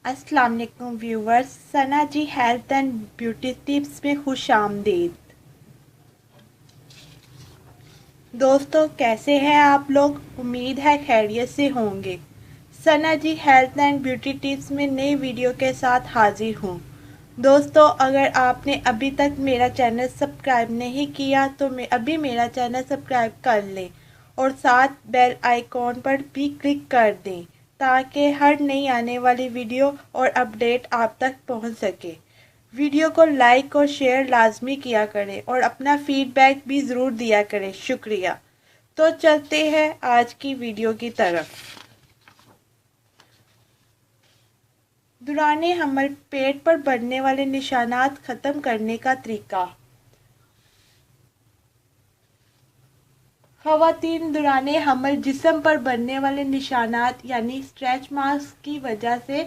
अस्सलाम वालेकुम viewers, Sana ji health and beauty tips में खुश आमदीद। दोस्तों, कैसे हैं आप लोग? उम्मीद है खैरियत से होंगे। सना ji health and beauty tips में नई वीडियो के साथ हाजिर हूँ। दोस्तों, अगर आपने अभी तक मेरा चैनल सब्सक्राइब नहीं किया तो अभी मेरा चैनल सब्सक्राइब कर लें और साथ बेल आइकॉन पर भी क्लिक कर दें ताकि हर नई आने वाली वीडियो और अपडेट आप तक पहुंच सके। वीडियो को लाइक और शेयर लाजमी किया करें और अपना फीडबैक भी ज़रूर दिया करें। शुक्रिया। तो चलते हैं आज की वीडियो की तरफ। दौरान हमल पेट पर बढ़ने वाले निशानात ख़त्म करने का तरीका। ख़वातीन दौरान हमल जिस्म पर बनने वाले निशानात यानी स्ट्रेच मार्क्स की वजह से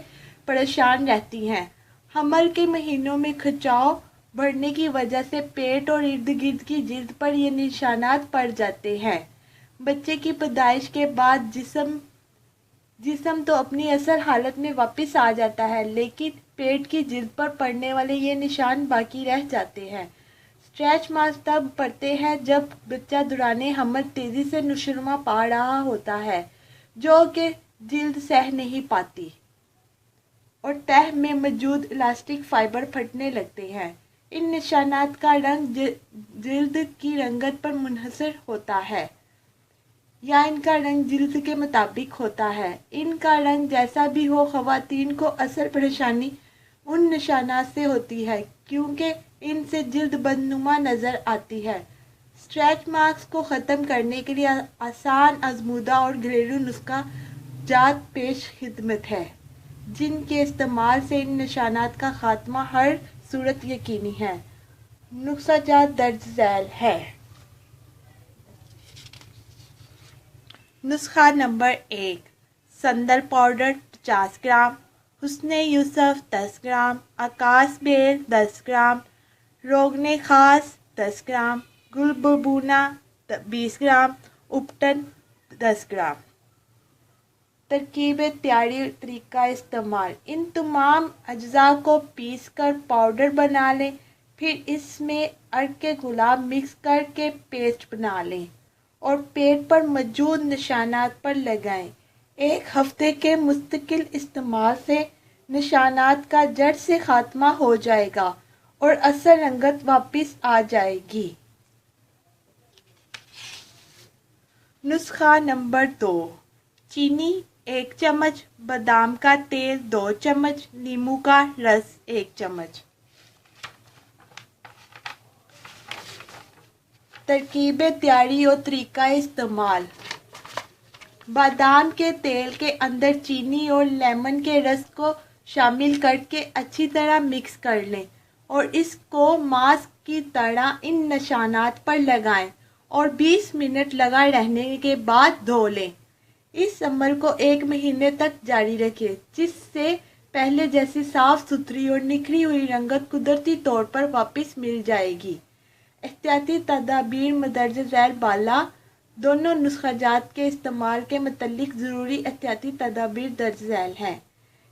परेशान रहती हैं। हमल के महीनों में खिंचाव बढ़ने की वजह से पेट और इर्द गिर्द की जिल्द पर ये निशानात पड़ जाते हैं। बच्चे की पैदाइश के बाद जिस्म तो अपनी असल हालत में वापस आ जाता है, लेकिन पेट की जिल्द पर पड़ने वाले ये निशान बाकी रह जाते हैं। स्ट्रेच मार्क्स तब पड़ते हैं जब बच्चा दौरान हमल तेज़ी से नशोनुमा पा रहा होता है, जो कि जिल्द सह नहीं पाती और तह में मौजूद इलास्टिक फाइबर फटने लगते हैं। इन निशानात का रंग जिल्द की रंगत पर मुनहसर होता है या इनका रंग जिल्द के मुताबिक होता है। इनका रंग जैसा भी हो, ख़वातीन को असल परेशानी उन निशानात से होती है क्योंकि इनसे जिल्द बदनुमा नज़र आती है। स्ट्रेच मार्क्स को ख़त्म करने के लिए आसान, आजमूदा और घरेलू नुस्खा जात पेश खिदमत है, जिनके इस्तेमाल से इन निशानात का खात्मा हर सूरत यकीनी है। नुस्खा जात दर्ज झैल है। नुस्खा नंबर 1, संदल पाउडर 50 ग्राम, हुस्ने यूसुफ 10 ग्राम, आकाश बेल 10 ग्राम, रोगने खास 10 ग्राम, गुल बबूना 20 ग्राम, उपटन 10 ग्राम। तरकीब तैयारी तरीका इस्तेमाल। इन तमाम अज्जा को पीस कर पाउडर बना लें, फिर इसमें अर्क के गुलाब मिक्स करके पेस्ट बना लें और पेट पर मौजूद निशानात पर लगाएं। 1 हफ्ते के मुस्तकिल इस्तेमाल से निशानात का जड़ से खात्मा हो जाएगा और असल रंगत वापस आ जाएगी। नुस्खा नंबर 2, चीनी 1 चम्मच, बादाम का तेल 2 चम्मच, नींबू का रस 1 चम्मच। तरकीब तैयारी और तरीका इस्तेमाल। बादाम के तेल के अंदर चीनी और लेमन के रस को शामिल करके अच्छी तरह मिक्स कर लें और इसको मास्क की तरह इन निशानात पर लगाएं और 20 मिनट लगा रहने के बाद धो लें। इस अमल को 1 महीने तक जारी रखें, जिससे पहले जैसी साफ सुथरी और निखरी हुई रंगत कुदरती तौर पर वापस मिल जाएगी। एहतियाती तदाबीर मदरज झैल बाला दोनों नुस्खाजात के इस्तेमाल के मुतल्लिक ज़रूरी एहतियाती तदाबीर दर्ज झैल हैं।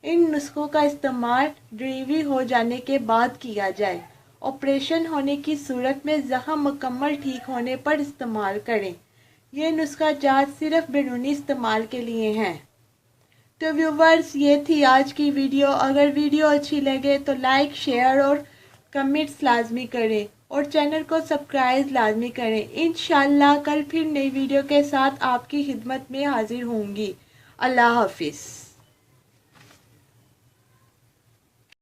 इन नुस्खों का इस्तेमाल डिलीवरी हो जाने के बाद किया जाए। ऑपरेशन होने की सूरत में ज़ख़म मुकम्मल ठीक होने पर इस्तेमाल करें। ये नुस्खा जात सिर्फ बैरूनी इस्तेमाल के लिए हैं। तो व्यूवर्स, ये थी आज की वीडियो। अगर वीडियो अच्छी लगे तो लाइक, शेयर और कमेंट्स लाजमी करें और चैनल को सब्सक्राइब लाजमी करें। इंशाल्लाह कल फिर नई वीडियो के साथ आपकी खिदमत में हाजिर होंगी। अल्लाह हाफिज़।